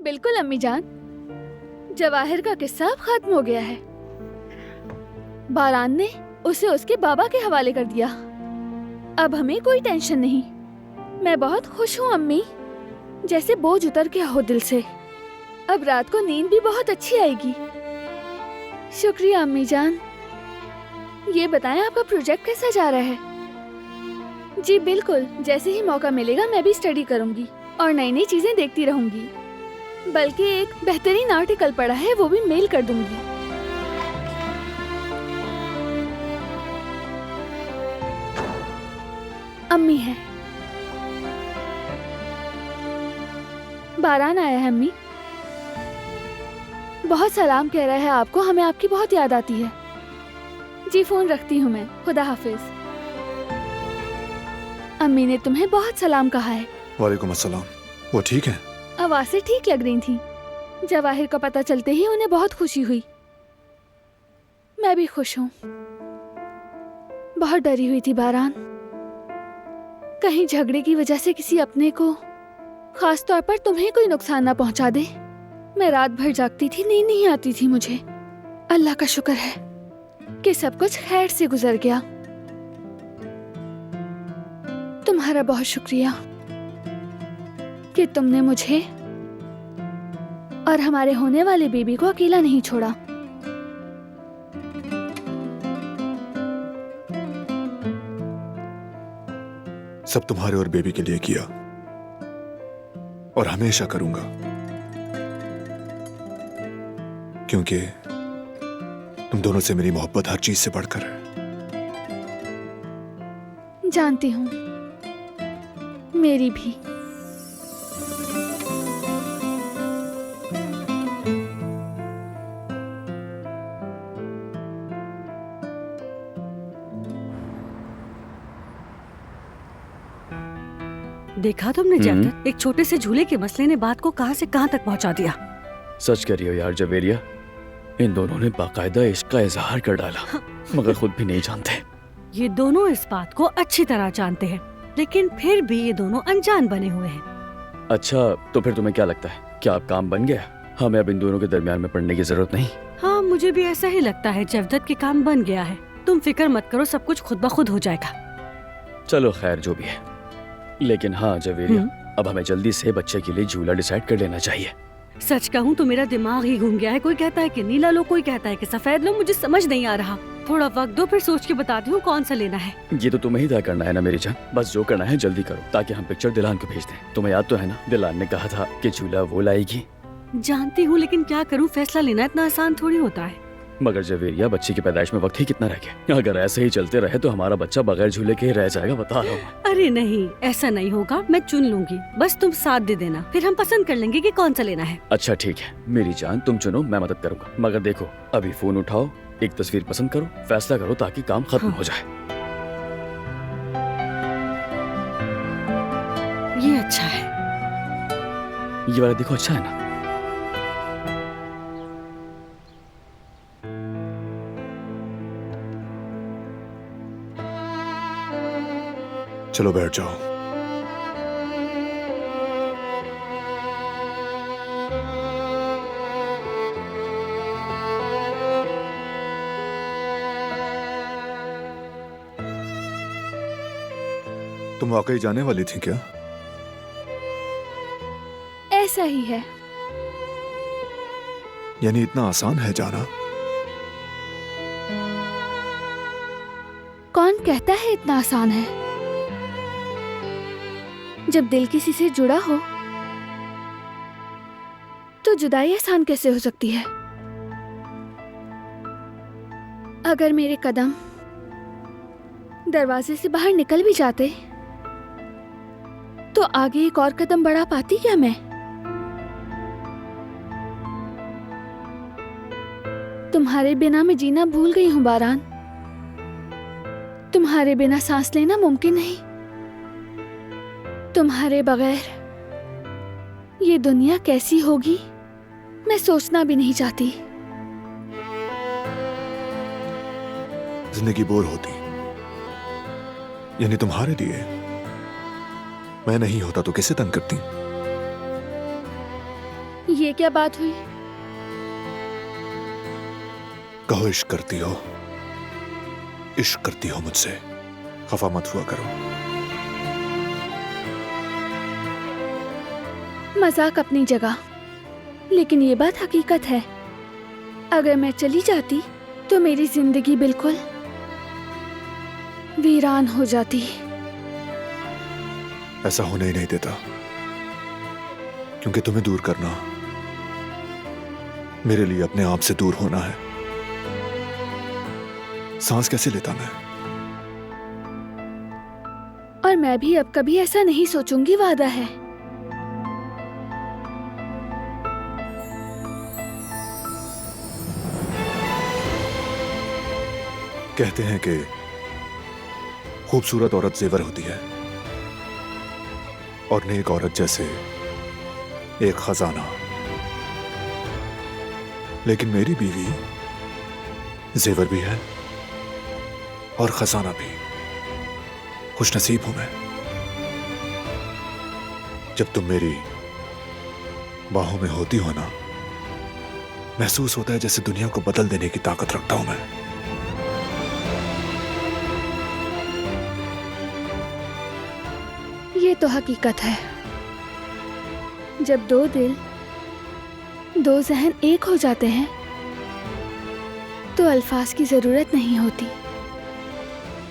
बिल्कुल अम्मी जान, जवाहिर का किस्सा अब खत्म हो गया है। बारान ने उसे उसके बाबा के हवाले कर दिया। अब हमें कोई टेंशन नहीं। मैं बहुत खुश हूँ अम्मी, जैसे बोझ उतर गया हो दिल से। अब रात को नींद भी बहुत अच्छी आएगी। शुक्रिया अम्मी जान। ये बताएं आपका प्रोजेक्ट कैसा जा रहा है? जी बिल्कुल, जैसे ही मौका मिलेगा मैं भी स्टडी करूंगी और नई नई चीजें देखती रहूंगी। बल्कि एक बेहतरीन आर्टिकल पढ़ा है, वो भी मेल कर दूंगी। अम्मी है। बारान आया है अम्मी। बहुत सलाम कह रहा है आपको, हमें आपकी बहुत याद आती है। जी फोन रखती हूँ मैं, खुदा हाफिज। अम्मी ने तुम्हें बहुत सलाम कहा है। वालेकुम अस्सलाम। वो ठीक है? आवाज़ें ठीक लग रही थी। जवाहिर का पता चलते ही उन्हें बहुत खुशी हुई। मैं भी खुश हूँ। बहुत डरी हुई थी बारान, कहीं झगड़े की वजह से किसी अपने को, खास तौर पर तुम्हें कोई नुकसान ना पहुंचा दे। मैं रात भर जागती थी, नींद नहीं आती थी मुझे। अल्लाह का शुक्र है कि सब कुछ खैर से गुजर गया। तुम्हारा बहुत शुक्रिया कि तुमने मुझे और हमारे होने वाले बेबी को अकेला नहीं छोड़ा। सब तुम्हारे और बेबी के लिए किया और हमेशा करूंगा, क्योंकि तुम दोनों से मेरी मोहब्बत हर चीज से बढ़कर है। जानती हूँ, मेरी भी। देखा तुमने जवदत, एक छोटे से झूले के मसले ने बात को कहां से कहां तक पहुंचा दिया। सच कह रही हो यार जवेरिया, इन दोनों ने बाकायदा इश्क का इजहार कर डाला, मगर खुद भी नहीं जानते। ये दोनों इस बात को अच्छी तरह जानते हैं, लेकिन फिर भी ये दोनों अनजान बने हुए हैं। अच्छा, तो फिर तुम्हें क्या लगता है, क्या अब काम बन गया? हमें अब इन दोनों के दरमियान में पड़ने की जरूरत नहीं? हाँ, मुझे भी ऐसा ही लगता है जवदत के काम बन गया है। तुम फिक्र मत करो, सब कुछ खुद ब खुद हो जाएगा। चलो खैर, जो भी है। लेकिन हाँ जवेरिया, अब हमें जल्दी से बच्चे के लिए झूला डिसाइड कर लेना चाहिए। सच कहूँ तो मेरा दिमाग ही घूम गया है। कोई कहता है कि नीला लो, कोई कहता है कि सफेद लो, मुझे समझ नहीं आ रहा। थोड़ा वक्त दो, फिर सोच के बताती हूँ कौन सा लेना है। ये तो तुम्हें ही तय करना है ना मेरी जान। बस जो करना है जल्दी करो, ताकि हम पिक्चर दिलान को भेज दें। तुम्हें याद तो है ना, दिलान ने कहा था कि झूला वो लाएगी। जानती हूँ, लेकिन क्या करूँ, फैसला लेना इतना आसान थोड़ी होता है। मगर जवेरिया, बच्चे की पैदाइश में वक्त ही कितना रह गया। अगर ऐसे ही चलते रहे तो हमारा बच्चा बगैर झूले के ही रह जाएगा, बता रहा हूँ। अरे नहीं, ऐसा नहीं होगा। मैं चुन लूंगी, बस तुम साथ दे देना, फिर हम पसंद कर लेंगे कि कौन सा लेना है। अच्छा ठीक है मेरी जान, तुम चुनो, मैं मदद करूंगा। मगर देखो, अभी फोन उठाओ, एक तस्वीर पसंद करो, फैसला करो, ताकि काम खत्म हो जाए। ये अच्छा है। ये वाला देखो, अच्छा है ना? चलो बैठ जाओ। तुम वाकई जाने वाली थी क्या? ऐसा ही है। यानी इतना आसान है जाना? कौन कहता है इतना आसान है? जब दिल किसी से जुड़ा हो तो जुदाई आसान कैसे हो सकती है? अगर मेरे कदम दरवाजे से बाहर निकल भी जाते तो आगे एक और कदम बढ़ा पाती क्या मैं? तुम्हारे बिना मैं जीना भूल गई हूं बारान। तुम्हारे बिना सांस लेना मुमकिन नहीं। तुम्हारे बगैर ये दुनिया कैसी होगी मैं सोचना भी नहीं चाहती। जिंदगी बोर होती, यानी तुम्हारे लिए। मैं नहीं होता तो किसे तंग करती? ये क्या बात हुई? कहो इश्क करती हो, इश्क करती हो मुझसे, खफा मत हुआ करो। मजाक अपनी जगह, लेकिन ये बात हकीकत है। अगर मैं चली जाती तो मेरी जिंदगी बिल्कुल वीरान हो जाती। ऐसा होने ही नहीं देता, क्योंकि तुम्हें दूर करना मेरे लिए अपने आप से दूर होना है। सांस कैसे लेता मैं? और मैं भी अब कभी ऐसा नहीं सोचूंगी, वादा है। कहते हैं कि खूबसूरत औरत जेवर होती है और नेक औरत जैसे एक खजाना। लेकिन मेरी बीवी जेवर भी है और खजाना भी। खुशनसीब हूं मैं। जब तुम मेरी बाहों में होती हो ना, महसूस होता है जैसे दुनिया को बदल देने की ताकत रखता हूं मैं। ये तो हकीकत है। जब दो दिल, दो जहन एक हो जाते हैं तो अल्फाज की जरूरत नहीं होती।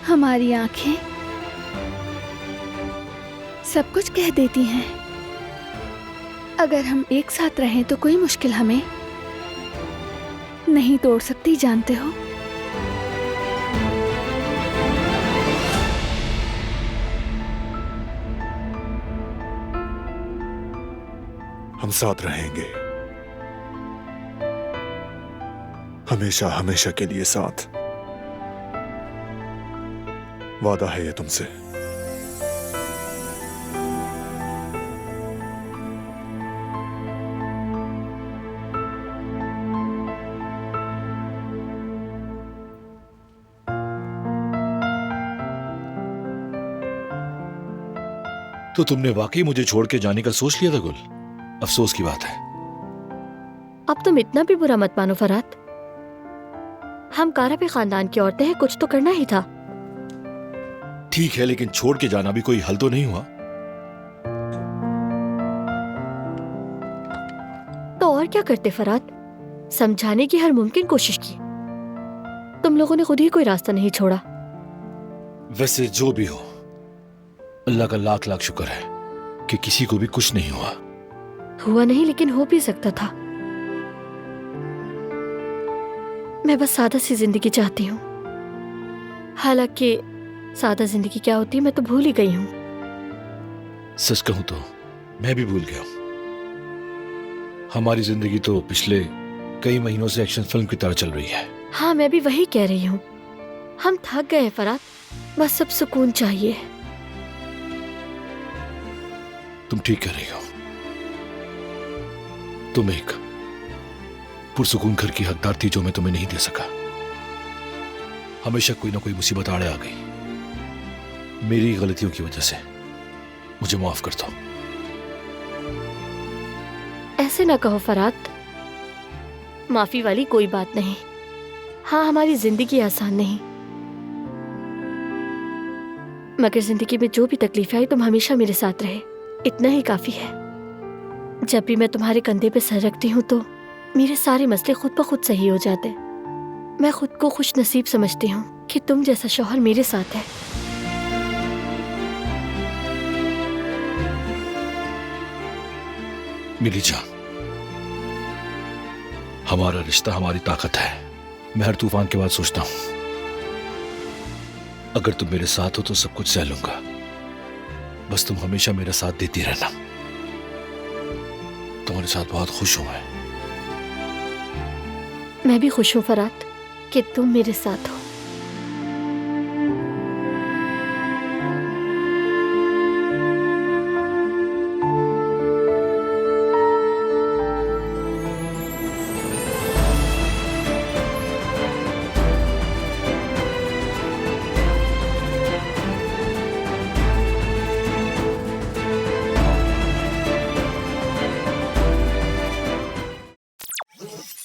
हमारी आंखें सब कुछ कह देती हैं। अगर हम एक साथ रहें तो कोई मुश्किल हमें नहीं तोड़ सकती, जानते हो। हम साथ रहेंगे, हमेशा हमेशा के लिए साथ। वादा है ये तुमसे। तो तुमने वाकई मुझे छोड़ के जाने का सोच लिया था गुल? अफसोस की बात है। अब तुम इतना भी बुरा मत मानो फरहाद। हम कारापे खानदान की औरतें हैं, कुछ तो करना ही था। ठीक है, लेकिन छोड़ के जाना भी कोई हल तो नहीं हुआ। तो और क्या करते फरहाद? समझाने की हर मुमकिन कोशिश की। तुम लोगों ने खुद ही कोई रास्ता नहीं छोड़ा। वैसे जो भी हो, अल्लाह का लाख लाख शुक्र है कि किसी को भी कुछ नहीं हुआ। हुआ नहीं, लेकिन हो भी सकता था। मैं बस सादा सी जिंदगी चाहती हूँ। हालांकि सादा जिंदगी क्या होती है मैं तो भूल ही गई हूँ। सच कहूं तो मैं भी भूल गया हूं। हमारी जिंदगी तो पिछले कई महीनों से एक्शन फिल्म की तरह चल रही है। हाँ, मैं भी वही कह रही हूँ। हम थक गए हैं फरहाद, बस सब सुकून चाहिए। तुम ठीक कह रही हो। तुम एक पुरसुकून घर की हकदार थी जो मैं तुम्हें नहीं दे सका। हमेशा कोई ना कोई मुसीबत आड़े आ गई। मेरी गलतियों की वजह से मुझे माफ कर दो। ऐसे ना कहो फरहाद, माफी वाली कोई बात नहीं। हाँ, हमारी जिंदगी आसान नहीं, मगर जिंदगी में जो भी तकलीफ आई तुम हमेशा मेरे साथ रहे, इतना ही काफी है। जब भी मैं तुम्हारे कंधे पे सर रखती हूँ तो मेरे सारे मसले खुद ब खुद सही हो जाते। मैं खुद को खुश नसीब समझती हूँ कि तुम जैसा शौहर मेरे साथ है। मिली जान, हमारा रिश्ता हमारी ताकत है। मैं हर तूफान के बाद सोचता हूं अगर तुम मेरे साथ हो तो सब कुछ सह लूंगा। बस तुम हमेशा मेरा साथ देती रहना। तुम्हारे साथ बहुत खुश हूं मैं। मैं भी खुश हूँ फरहाद कि तुम मेरे साथ हो। है।